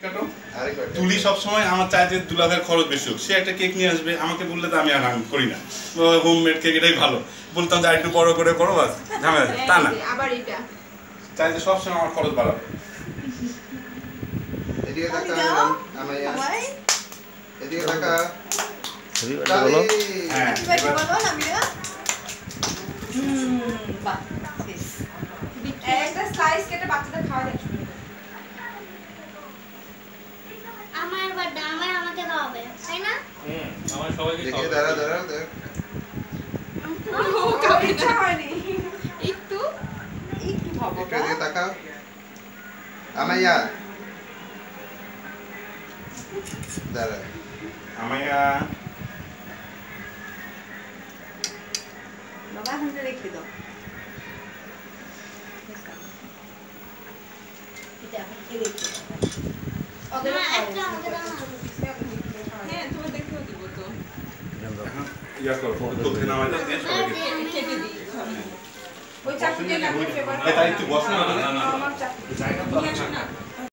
কাটো তুলি সবসময় আমার চাই যে দুলাভের খরচ বেশি হোক, সে একটা কেক নিয়ে আসবে, আমাকে বললে তো আমি আর করি না, হোমমেড কেক এটাই ভালো, বলতাম যে একটু বড় করে করো বাস ঝামেলা, তা না, চাই যে সবসময় আমার খরচ বাড়াবে। এদিকে টাকা আমাইয়া, এদিকে টাকা বলো হ্যাঁ একটা স্লাইস কেটে বাচ্চাদের খাওয়া যায়। আমার বার্থডে আমার আমাকে খাওয়াবে তাই না? আমার সবাইকে দেখে খাওয়াবে। দাঁড়া দাঁড়া দেখ ও কাউকে ইচ্ছা হয়নি একটু ভাবো একটু এদিকে টাকা আমাইয়া দাঁড়া আমায়া বাবা হাতে রেখে দাও। এটা আপনি কে রেখে দাও। ওদের একটা আমাকে দাও না। হ্যাঁ তুমি দেখেও দিব তো। ইয়া করো তোকে নামাই দাও দিয়ে সবাইকে কেটে দিই। ওই চাকু দিয়ে কাটলে ফেভার। তাই একটু বস না না, না, না। আমার চাকু। জায়গা তো নিয়ে আছে আসো না না।